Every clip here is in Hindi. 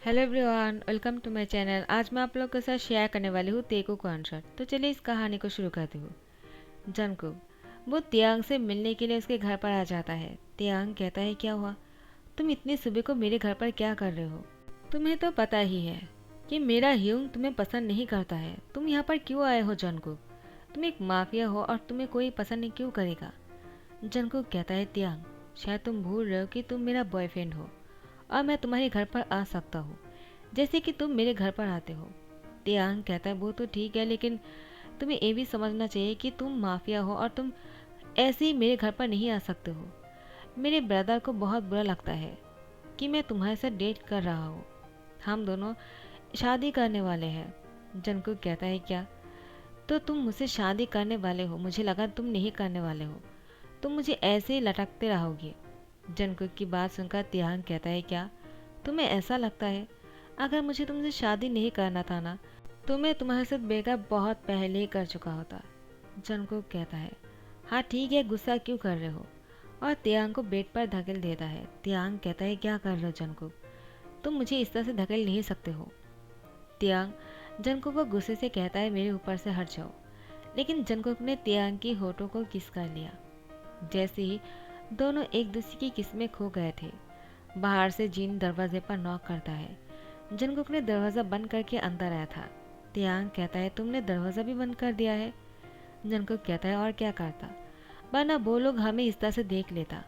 Hello everyone, welcome to my channel. आज मैं आप लोग के साथ शेयर करने वाली हूँ तेको कॉन्सर्ट। तो चलिए इस कहानी को शुरू करती हूँ। जंगकुक वो तियांग से मिलने के लिए उसके घर पर आ जाता है। तियांग कहता है, क्या हुआ? तुम इतनी सुबह को मेरे घर पर क्या कर रहे हो? तुम्हें तो पता ही है कि मेरा ह्यूंग तुम्हें पसंद नहीं करता है। तुम यहाँ पर क्यों आए हो जंगकुक? तुम एक माफिया हो और तुम्हें कोई पसंद नहीं क्यों करेगा? जंगकुक कहता है, तियांग शायद तुम भूल रहे हो कि तुम मेरा बॉयफ्रेंड हो और मैं तुम्हारे घर पर आ सकता हूँ जैसे कि तुम मेरे घर पर आते हो। तियांग कहता है, वो तो ठीक है, लेकिन तुम्हें ये भी समझना चाहिए कि तुम माफिया हो और तुम ऐसे ही मेरे घर पर नहीं आ सकते हो। मेरे ब्रदर को बहुत बुरा लगता है कि मैं तुम्हारे साथ डेट कर रहा हूँ। हम दोनों शादी करने वाले हैं। जंगकुक कहता है, क्या? तो तुम मुझसे शादी करने वाले हो? मुझे लगा तुम नहीं करने वाले हो। तुम मुझे ऐसे ही लटकते रहोगे। जंगकुक की बात सुनकर तियांग कहता है, क्या तुम्हें ऐसा लगता है? अगर मुझे तुमसे शादी नहीं करना था ना, तो मैं तुम्हारे साथ ब्रेकअप बहुत पहले ही कर चुका होता। जंगकुक कहता है, हाँ ठीक है, गुस्सा क्यों कर रहे हो? और तियांग को बेड पर धकेल देता है। तियांग कहता है, क्या कर रहे हो जंगकुक? तुम मुझे इस तरह से धकेल नहीं सकते हो। तियांग जंगकुक को गुस्से से कहता है, मेरे ऊपर से हट जाओ। लेकिन जंगकुक ने तियांग की होठों को किस कर लिया। जैसे ही दोनों एक दूसरे की किस में खो गए थे, बाहर से जिन दरवाजे पर नॉक करता है। जंगकुक ने दरवाज़ा बंद करके अंदर आया था। तियांग कहता है, तुमने दरवाज़ा भी बंद कर दिया है? जंगकुक कहता है, और क्या करता, वरना वो लोग हमें इस तरह से देख लेता।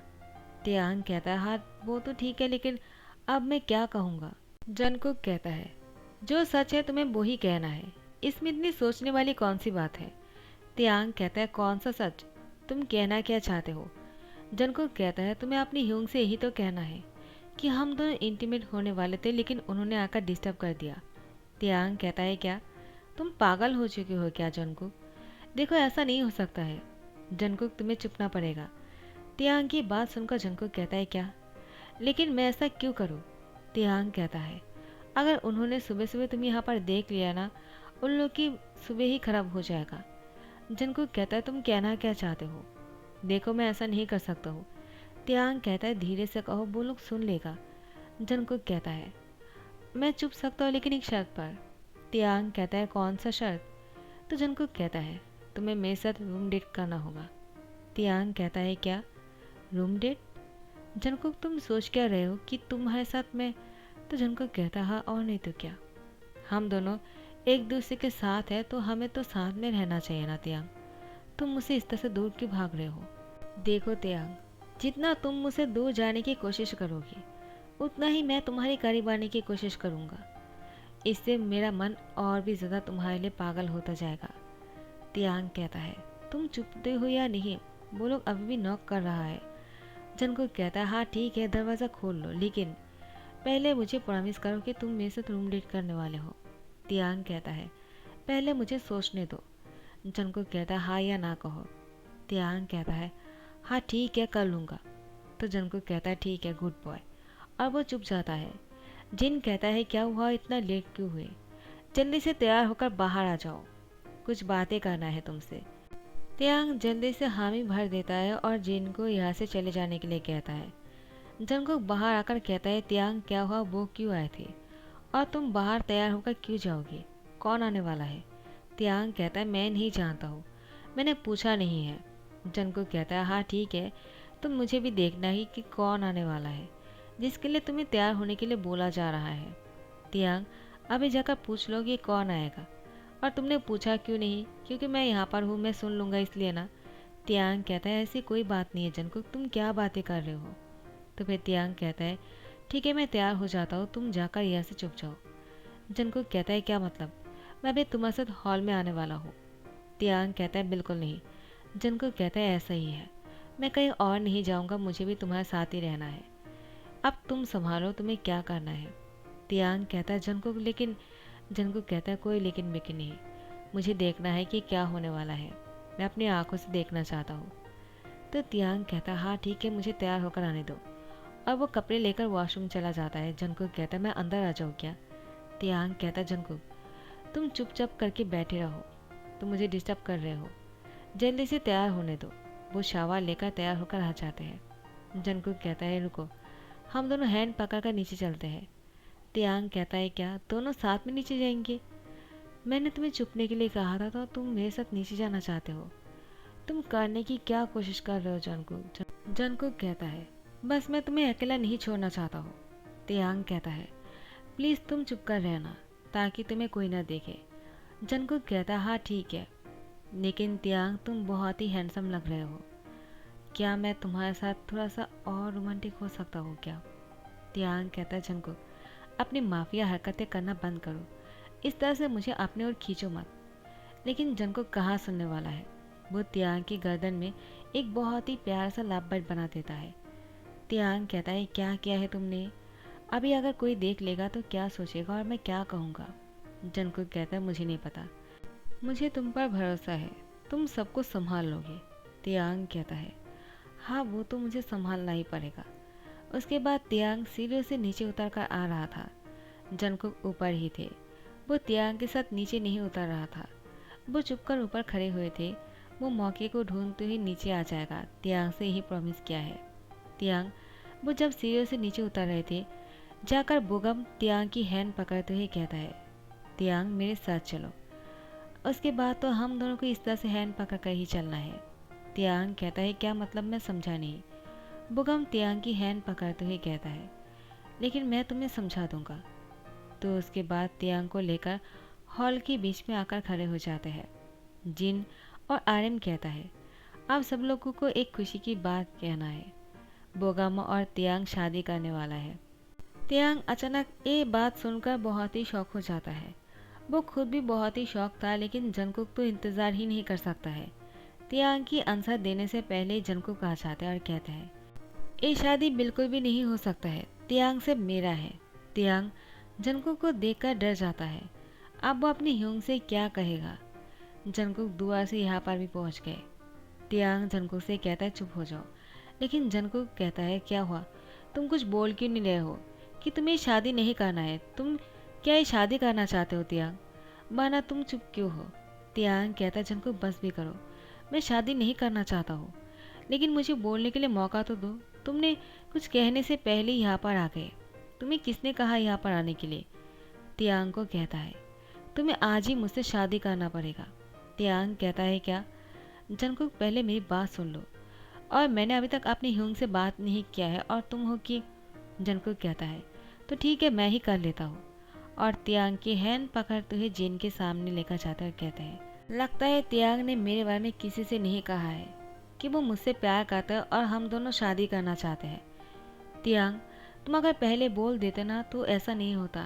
तियांग कहता है, हाँ वो तो ठीक है, लेकिन अब मैं क्या कहूँगा? जंगकुक कहता है, जो सच है तुम्हें वो ही कहना है, इसमें इतनी सोचने वाली कौन सी बात है? तियांग कहता है, कौन सा सच? तुम कहना क्या चाहते हो? जंगकुक कहता है, तुम्हें अपनी ह्यूंग से यही तो कहना है कि हम दोनों इंटीमेट होने वाले थे, लेकिन उन्होंने आकर डिस्टर्ब कर दिया। तियांग कहता है, क्या तुम पागल हो चुके हो क्या जंगकुक? देखो ऐसा नहीं हो सकता है। जंगकुक तुम्हें चुपना पड़ेगा। तियांग की बात सुनकर जंगकुक कहता है, क्या? लेकिन मैं ऐसा क्यों करूं? तियांग कहता है, अगर उन्होंने सुबह सुबह तुम यहाँ पर देख लिया ना, उन लोग की सुबह ही खराब हो जाएगा। जंगकुक कहता है, तुम कहना क्या चाहते हो? देखो मैं ऐसा नहीं कर सकता हूँ। तियांग कहता है, धीरे से कहो, वो लोग सुन लेगा। जंगकुक कहता है, मैं चुप सकता हूँ, लेकिन एक शर्त पर। तियांग कहता है, कौन सा शर्त? तो जंगकुक कहता है, तुम्हें मेरे साथ रूम डेट करना होगा। तियांग कहता है, क्या रूम डेट? जंगकुक तुम सोच क्या रहे हो कि तुम्हारे साथ मैं? तो जंगकुक कहता है, हाँ और नहीं तो क्या। हम दोनों एक दूसरे के साथ है तो हमें तो साथ में रहना चाहिए ना तियांग। तुम मुझसे इस तरह से दूर क्यों भाग रहे हो? देखो तियांग, जितना तुम मुझसे दूर जाने की कोशिश करोगी, उतना ही मैं तुम्हारी करीब आने की कोशिश करूँगा। इससे मेरा मन और भी ज़्यादा तुम्हारे लिए पागल होता जाएगा। तियांग कहता है, तुम चुपते हो या नहीं? वो लोग अभी भी नॉक कर रहा है। जंगकुक कहता है, हाँ ठीक है, दरवाज़ा खोल लो, लेकिन पहले मुझे प्रॉमिस करो कि तुम मेरे साथ रूम डेट करने वाले हो। तियांग कहता है, पहले मुझे सोचने दो। जंगकुक कहता है, हाँ या ना कहो। तियांग कहता है, हाँ ठीक है, कर लूँगा। तो जंगकुक कहता है, ठीक है, गुड बॉय। और वो चुप जाता है। जिन कहता है, क्या हुआ, इतना लेट क्यों हुए? जल्दी से तैयार होकर बाहर आ जाओ, कुछ बातें करना है तुमसे। तियांग जल्दी से हामी भर देता है और जिन को यहाँ से चले जाने के लिए कहता है। जंगकुक बाहर आकर कहता है, तियांग क्या हुआ, वो क्यों आए थे? और तुम बाहर तैयार होकर क्यों जाओगे? कौन आने वाला है? तियांग कहता है, मैं नहीं जानता हूँ, मैंने पूछा नहीं है। जंगकुक कहता है, हाँ ठीक है, तुम मुझे भी देखना ही कि कौन आने वाला है जिसके लिए तुम्हें तैयार होने के लिए बोला जा रहा है। तियांग अभी जाकर पूछ लो कि कौन आएगा। और तुमने पूछा क्यों नहीं? क्योंकि मैं यहाँ पर हूँ, मैं सुन लूँगा इसलिए ना। तियांग कहता है, ऐसी कोई बात नहीं है जंगकुक, तुम क्या बातें कर रहे हो? तो फिर तियांग कहता है, ठीक है, मैं तैयार हो जाता हूँ, तुम जाकर यहाँ से चुप जाओ। जंगकुक कहता है, क्या मतलब? मैं अभी तुम्हारे साथ हॉल में आने वाला हूँ। तियांग कहता है, बिल्कुल नहीं। जंगकुक कहता है, ऐसा ही है, मैं कहीं और नहीं जाऊँगा, मुझे भी तुम्हारे साथ ही रहना है। अब तुम संभालो, तुम्हें क्या करना है? तियांग कहता है, जंगकुक लेकिन। जंगकुक कहता है, कोई लेकिन वेकिन नहीं, मुझे देखना है कि क्या होने वाला है, मैं अपनी आंखों से देखना चाहता हूँ। तो तियांग कहता है, हाँ ठीक है, मुझे तैयार होकर आने दो। और वो कपड़े लेकर वॉशरूम चला जाता है। जंगकुक कहता है, मैं अंदर आ जाऊँ क्या? तियांग कहता है, जंगकुक तुम चुपचाप करके बैठे रहो, तुम मुझे डिस्टर्ब कर रहे हो, जल्दी से तैयार होने दो। वो शावर लेकर तैयार होकर आ जाते हैं। जंगकुक कहता है, रुको, हम दोनों हैंड पकड़ कर नीचे चलते हैं। तियांग कहता है क्या दोनों साथ में नीचे जाएंगे? मैंने तुम्हें छुपने के लिए कहा था तो तुम मेरे साथ नीचे जाना चाहते हो। तुम करने की क्या कोशिश कर रहे हो जंगकुक? जंगकुक कहता है बस मैं तुम्हें अकेला नहीं छोड़ना चाहता हूँ। तियांग कहता है प्लीज़ तुम चुप कर रहना ताकि तुम्हें कोई ना देखे। जंगकुक कहता है हाँ ठीक है, लेकिन तियांग तुम बहुत ही हैंडसम लग रहे हो। क्या मैं तुम्हारे साथ थोड़ा सा और रोमांटिक हो सकता हूँ क्या? तियांग कहता है जंगकुक अपनी माफिया हरकतें करना बंद करो, इस तरह से मुझे अपने ओर खींचो मत। लेकिन जंगकुक कहाँ सुनने वाला है। वो तियांग की गर्दन में एक बहुत ही प्यारा सा लव बर्ड बना देता है। तियांग कहता है क्या किया है तुमने? अभी अगर कोई देख लेगा तो क्या सोचेगा और मैं क्या कहूँगा? जंगकुक कहता है मुझे नहीं पता, मुझे तुम पर भरोसा है, तुम सबको संभाल लोगे। तियांग कहता है हाँ वो तो मुझे संभालना ही पड़ेगा। उसके बाद तियांग सीढ़ियों से नीचे उतर कर आ रहा था। जंगकुक ऊपर ही थे। वो तियांग के साथ नीचे नहीं उतर रहा था। वो चुपकर ऊपर खड़े हुए थे। वो मौके को ढूंढते हुए नीचे आ जाएगा, तियांग से यही प्रॉमिस किया है। तियांग वो जब सीढ़ियों से नीचे उतर रहे थे, जाकर बोगम तियांग की हैंड पकड़ते हुए कहता है तियांग मेरे साथ चलो। उसके बाद तो हम दोनों को इस तरह से हैंड पकड़ कर ही चलना है। तियांग कहता है क्या मतलब, मैं समझा नहीं। बोगम तियांग की हैंड पकड़ते हुए कहता है लेकिन मैं तुम्हें समझा दूंगा। तो उसके बाद तियांग को लेकर हॉल के बीच में आकर खड़े हो जाते हैं। जिन और आर्यन कहता है अब सब लोगों को एक खुशी की बात कहना है, बोगम और तियांग शादी करने वाला है। तियांग अचानक ये बात सुनकर बहुत ही शौक हो जाता है। वो खुद भी बहुत ही शौक था, लेकिन जंगकुक तो इंतज़ार ही नहीं कर सकता है। तियांग की आंसर देने से पहले जंगकुक आ जाता है और कहता है ये शादी बिल्कुल भी नहीं हो सकता है, तियांग से मेरा है। तियांग जंगकुक को देखकर डर जाता है। अब वो अपनी ह्यूंग से क्या कहेगा। जंगकुक दुआ से यहाँ पर भी पहुँच गए। तियांग जंगकुक से कहता है चुप हो जाओ, लेकिन जंगकुक कहता है क्या हुआ, तुम कुछ बोल क्यों नहीं रहे हो कि तुम्हें शादी नहीं करना है? तुम क्या ये शादी करना चाहते हो तियांग? माना तुम चुप क्यों हो? तियांग कहता है जंगकुक बस भी करो, मैं शादी नहीं करना चाहता हूँ, लेकिन मुझे बोलने के लिए मौका तो दो। तुमने कुछ कहने से पहले यहाँ पर आ गए। तुम्हें किसने कहा यहाँ पर आने के लिए? तियांग को कहता है तुम्हें आज ही मुझसे शादी करना पड़ेगा। तियांग कहता है क्या? जंगकुक पहले मेरी बात सुन लो, और मैंने अभी तक अपनी ह्यूंग से बात नहीं किया है और तुम हो कि? जंगकुक कहता है तो ठीक है मैं ही कर लेता हूँ। और तियांग की हैंड पकड़ते हुए जिन के सामने लेकर जाते हुए कहते हैं लगता है तियांग ने मेरे बारे में किसी से नहीं कहा है कि वो मुझसे प्यार करता है और हम दोनों शादी करना चाहते हैं। तियांग तुम अगर पहले बोल देते ना तो ऐसा नहीं होता।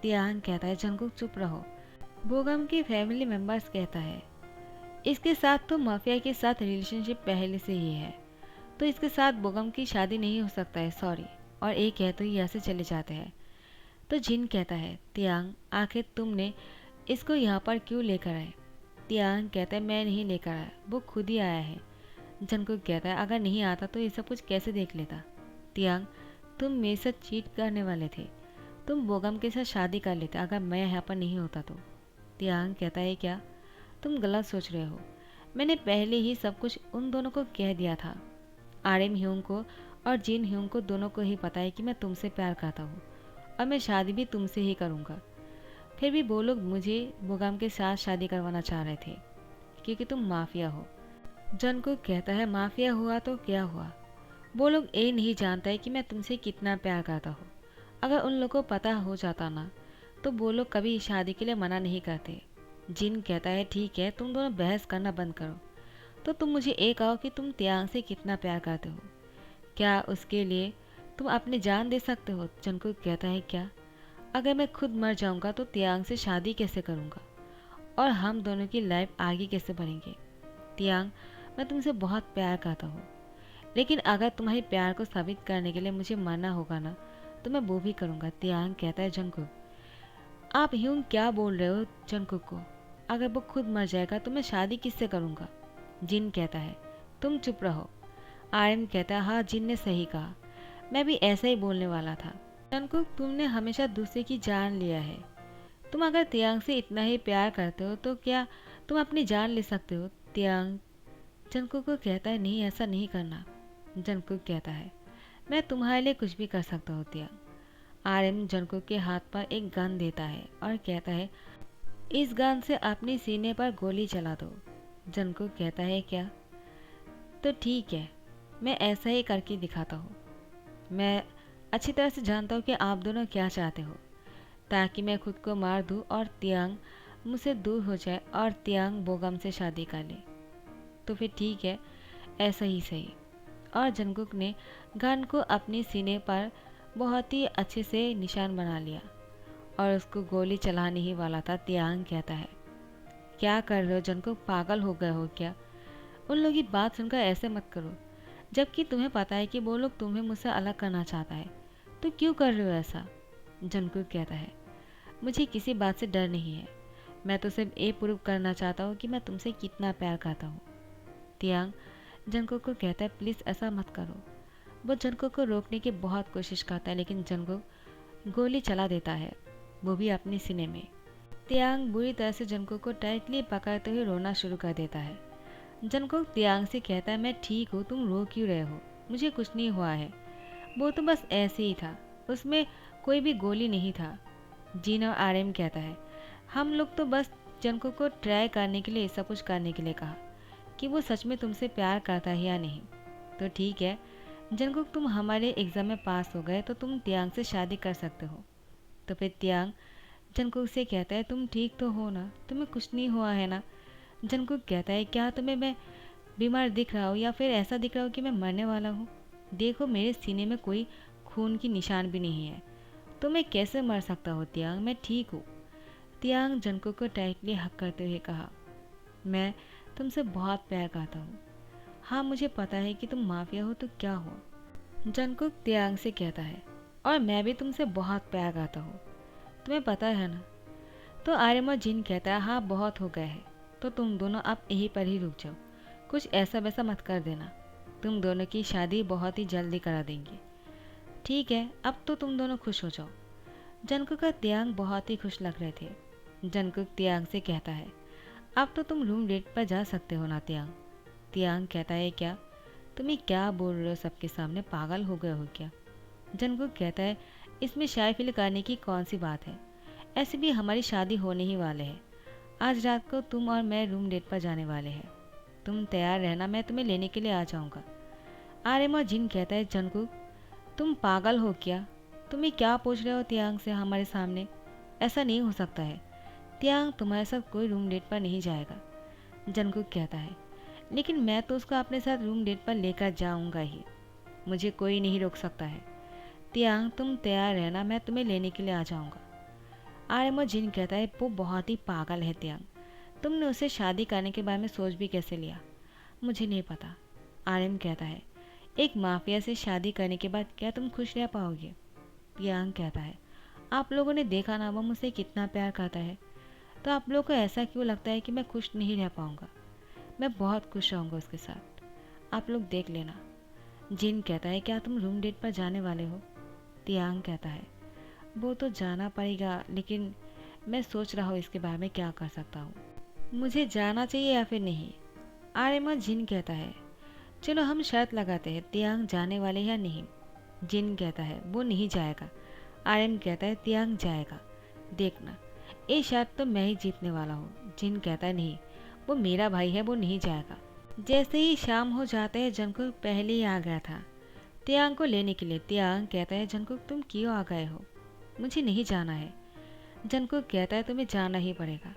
तियांग कहता है जंगकुक चुप रहो। बोगम के फैमिली मेंबर्स कहता है इसके साथ तो माफिया के साथ रिलेशनशिप पहले से ही है, तो इसके साथ बोगम की शादी नहीं हो सकता है, सॉरी। और एक कहते ही यहाँ से चले जाते हैं। तो जिन कहता है तियांग आखिर तुमने इसको यहाँ पर क्यों लेकर आए? तियांग कहता है मैं नहीं लेकर आया, वो खुद ही आया है। जंगकुक कहता है अगर नहीं आता तो ये सब कुछ कैसे देख लेता? तियांग तुम मेरे साथ चीट करने वाले थे, तुम बोगम के साथ शादी कर लेते अगर मैं यहाँ पर नहीं होता तो। तियांग कहता है क्या तुम गलत सोच रहे हो, मैंने पहले ही सब कुछ उन दोनों को कह दिया था। आर्यन ह्यूंग को और जिन ह्यूंग को दोनों को ही पता है कि मैं तुमसे प्यार करता हूँ और मैं शादी भी तुमसे ही करूँगा। फिर भी वो लोग मुझे बोगम के साथ शादी करवाना चाह रहे थे क्योंकि तुम माफिया हो। जंगकुक कहता है माफिया हुआ तो क्या हुआ, वो लोग ये नहीं जानता है कि मैं तुमसे कितना प्यार करता हूँ। अगर उन लोगों को पता हो जाता ना तो वो लोग कभी शादी के लिए मना नहीं करते। जिन कहता है ठीक है तुम दोनों बहस करना बंद करो, तो तुम मुझे ये कहो कि तुम तियांग से कितना प्यार करते हो, क्या उसके लिए तुम अपनी जान दे सकते हो? जंगकुक कहता है क्या अगर मैं खुद मर जाऊंगा तो तियांग से शादी कैसे करूंगा और हम दोनों की लाइफ आगे कैसे बढ़ेंगे? तियांग मैं तुमसे बहुत प्यार करता हूँ, लेकिन अगर तुम्हारे प्यार को साबित करने के लिए मुझे मरना होगा ना तो मैं वो भी करूँगा। तियांग कहता है जंगकुक आप ह्यूंग क्या बोल रहे हो? जंगकुक को अगर वो खुद मर जाएगा तो मैं शादी किससे करूँगा? जिन कहता है तुम चुप रहो। आर्यन कहता है हाँ जिन ने सही कहा, मैं भी ऐसा ही बोलने वाला था। जंगकुक तुमने हमेशा दूसरे की जान लिया है, तुम अगर तियांग से इतना ही प्यार करते हो तो क्या तुम अपनी जान ले सकते हो? तियांग जंगकुक को कहता है नहीं ऐसा नहीं करना। जंगकुक कहता है मैं तुम्हारे लिए कुछ भी कर सकता हूँ तियांग, आर्यन जंकुक के हाथ पर एक गन देता है और कहता है, इस गन से अपने सीने पर गोली चला दो। जंकुक कहता है, क्या? तो ठीक है, मैं ऐसा ही करके दिखाता हूँ। मैं अच्छी तरह से जानता हूँ कि आप दोनों क्या चाहते हो, ताकि मैं खुद को मार दूँ और तियांग मुझसे दूर हो जाए और तियांग बोगम से शादी कर ले। तो फिर ठीक है, ऐसा ही सही। और जंकुक ने गन को अपने सीने पर बहुत ही अच्छे से निशान बना लिया और उसको गोली चलाने ही वाला था। तियांग कहता है, क्या कर रहे हो जंकुक, पागल हो गए हो क्या? उन लोगों की बात सुनकर ऐसे मत करो, जबकि तुम्हें पता है कि वो लोग तुम्हें मुझसे अलग करना चाहता है, तो क्यों कर रहे हो ऐसा? जंकुक कहता है, मुझे किसी बात से डर नहीं है, मैं तो सिर्फ ये प्रूव करना चाहता हूँ कि मैं तुमसे कितना प्यार करता हूँ। तियांग जंकुक को कहता है, प्लीज़ ऐसा मत करो। वो जंकुक को रोकने की बहुत कोशिश करता है, लेकिन जंकुक गोली चला देता है, वो भी अपने सीने में। तियांग बुरी तरह से जंकुक को टाइटली पकड़ते हुए रोना शुरू कर देता है। जंकुक तियांग से कहता है, मैं ठीक हूँ, तुम रो क्यों रहे हो? मुझे कुछ नहीं हुआ है, वो तो बस ऐसे ही था, उसमें कोई भी गोली नहीं था। जीन और आर्यन कहता है, हम लोग तो बस जंकुक को ट्राई करने के लिए सब कुछ करने के लिए कहा कि वो सच में तुमसे प्यार करता है या नहीं। तो ठीक है जंकुक, तुम हमारे एग्ज़ाम में पास हो गए तो तुम तियांग से शादी कर सकते हो। तो फिर तियांग जंकुक से कहता है, तुम ठीक तो हो ना, तुम्हें कुछ नहीं हुआ है ना? जंकुक कहता है, क्या तुम्हें मैं बीमार दिख रहा हूँ या फिर ऐसा दिख रहा हूँ कि मैं मरने वाला हूँ? देखो मेरे सीने में कोई खून की निशान भी नहीं है, तो मैं कैसे मर सकता हूँ तियांग, मैं ठीक हूँ। तियांग जंकुक को टाइटली हक करते हुए कहा, मैं तुमसे बहुत प्यार करता हूँ। हाँ मुझे पता है कि तुम माफिया हो तो क्या हो। जंकुक तियांग से कहता है, और मैं भी तुमसे बहुत प्यार करता हूँ, तुम्हें पता है ना? तो आर्यन और जिन कहता है, हाँ बहुत हो गया है, तो तुम दोनों अब यहीं पर ही रुक जाओ, कुछ ऐसा वैसा मत कर देना, तुम दोनों की शादी बहुत ही जल्दी करा देंगे। ठीक है, अब तो तुम दोनों खुश हो जाओ। जंकुक और तियांग बहुत ही खुश लग रहे थे। जंकुक तियांग से कहता है, अब तो तुम रूम डेट पर जा सकते हो ना तियांग? तियांग कहता है, क्या? तुम्हें क्या बोल रहे हो सबके सामने, पागल हो गए हो क्या? जंकुक कहता है, इसमें शाय फील करने की कौन सी बात है, ऐसे भी हमारी शादी होने ही वाले है। आज रात को तुम और मैं रूम डेट पर जाने वाले हैं, तुम तैयार रहना, मैं तुम्हें लेने के लिए आ जाऊंगा। आर्यन और जिन कहता है, जंकुक तुम पागल हो क्या, तुम्हें क्या पूछ रहे हो तियांग से हमारे सामने? ऐसा नहीं हो सकता है, तियांग तुम्हारे साथ कोई रूम डेट पर नहीं जाएगा। जंकुक कहता है, लेकिन मैं तो उसको अपने साथ रूम डेट पर लेकर जाऊंगा ही, मुझे कोई नहीं रोक सकता है। तियांग तुम तैयार रहना, मैं तुम्हें लेने के लिए आ जाऊंगा। आर्यन और जिन कहता है, वो बहुत ही पागल है तियांग, तुमने उससे शादी करने के बारे में सोच भी कैसे लिया? मुझे नहीं पता। आर्यन कहता है, एक माफिया से शादी करने के बाद क्या तुम खुश रह पाओगे? तियांग कहता है, आप लोगों ने देखा ना वो मुझसे कितना प्यार करता है, तो आप लोगों को ऐसा क्यों लगता है कि मैं खुश नहीं रह पाऊंगा? मैं बहुत खुश रहूँगा उसके साथ, आप लोग देख लेना। जिन कहता है, क्या तुम रूम डेट पर जाने वाले हो? तियांग कहता है, वो तो जाना पड़ेगा, लेकिन मैं सोच रहा हूँ इसके बारे में क्या कर सकता हूँ, मुझे जाना चाहिए या फिर नहीं। आर्यन जिन कहता है, चलो हम शर्त लगाते हैं, तियांग जाने वाले या नहीं? जिन कहता है, वो नहीं जाएगा। आर्यन कहता है, तियांग जाएगा, देखना ये शर्त तो मैं ही जीतने वाला हूँ। जिन कहता है, नहीं वो मेरा भाई है, वो नहीं जाएगा। जैसे ही शाम हो जाता है जंकुक पहले ही आ गया था तियांग को लेने के लिए। तियांग कहता है, जंकुक तुम क्यों आ गए हो, मुझे नहीं जाना है। जंकुक कहता है, तुम्हें जाना ही पड़ेगा,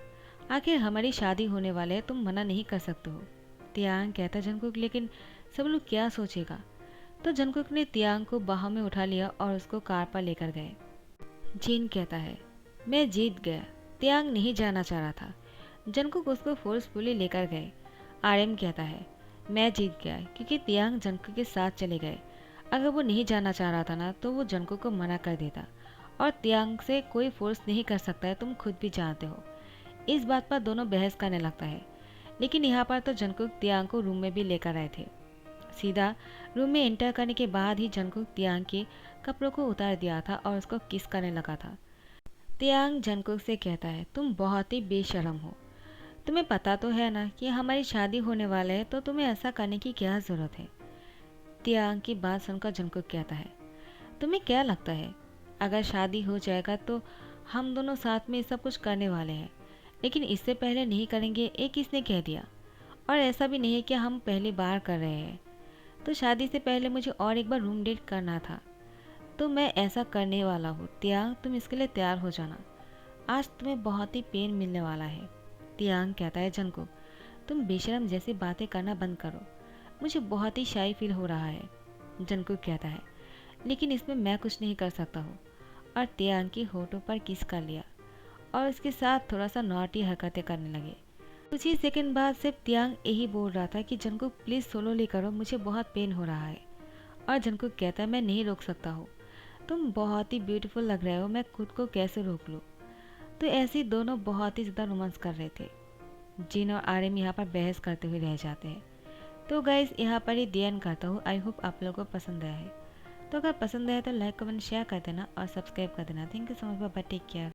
आखिर हमारी शादी होने वाले है, तुम मना नहीं कर सकते हो। तियांग कहता है, जंकुक लेकिन सब लोग क्या सोचेगा? तो जंकुक ने तियांग को बाहों में उठा लिया और उसको कार पर लेकर गए। जिन कहता है, मैं जीत गया, तियांग नहीं जाना चाह रहा था, जंकुक उसको फोर्सफुली लेकर गए। आर्यन कहता है, मैं जीत गया क्योंकि तियांग जंकुक के साथ चले गए, अगर वो नहीं जाना चाह रहा था ना तो वो जंकुक को मना कर देता, और तियांग से कोई फोर्स नहीं कर सकता है, तुम खुद भी जानते हो। इस बात पर दोनों बहस करने लगता है, लेकिन यहाँ पर तो जंकुक तियांग को रूम में भी लेकर आए थे। सीधा रूम में एंटर करने के बाद ही जंकुक तियांग के कपड़ों को उतार दिया था और उसको किस करने लगा था। तियांग जंकुक से कहता है, तुम बहुत ही बेशर्म हो, तुम्हें पता तो है ना कि हमारी शादी होने वाला है, तो तुम्हें ऐसा करने की क्या ज़रूरत है? तियांग की बात सुनकर जंकुक कहता है, तुम्हें क्या लगता है अगर शादी हो जाएगा तो हम दोनों साथ में सब कुछ करने वाले हैं, लेकिन इससे पहले नहीं करेंगे, ये किसने कह दिया? और ऐसा भी नहीं है कि हम पहली बार कर रहे हैं। तो शादी से पहले मुझे और एक बार रूम डेट करना था, तो मैं ऐसा करने वाला हूँ। तियांग, तुम इसके लिए तैयार हो जाना। आज तुम्हें बहुत ही पेन मिलने वाला है। तियांग कहता है, जंगकुक तुम बेशरम जैसी बातें करना बंद करो, मुझे बहुत ही शाई फील हो रहा है। जंगकुक कहता है, लेकिन इसमें मैं कुछ नहीं कर सकता हूँ। और तियांग की होठों पर किस कर लिया और उसके साथ थोड़ा सा नॉटी हरकतें करने लगे। कुछ ही सेकंड बाद सिर्फ तियांग यही बोल रहा था कि जंगकुक प्लीज़ सोलो ले करो, मुझे बहुत पेन हो रहा है। और जंगकुक कहता है, मैं नहीं रोक सकता हूँ, तुम बहुत ही ब्यूटीफुल लग रहे हो, मैं खुद को कैसे रोक लूँ। तो ऐसे ही दोनों बहुत ही ज़्यादा रोमांस कर रहे थे। जिन और आर्यन यहाँ पर बहस करते हुए रह जाते हैं। तो गाइस यहाँ पर ही दी एंड करता हूँ। आई होप आप लोगों को पसंद आया है। तो अगर पसंद आया तो लाइक कमेंट शेयर कर देना और सब्सक्राइब कर देना। Thank you so much, bye, take care.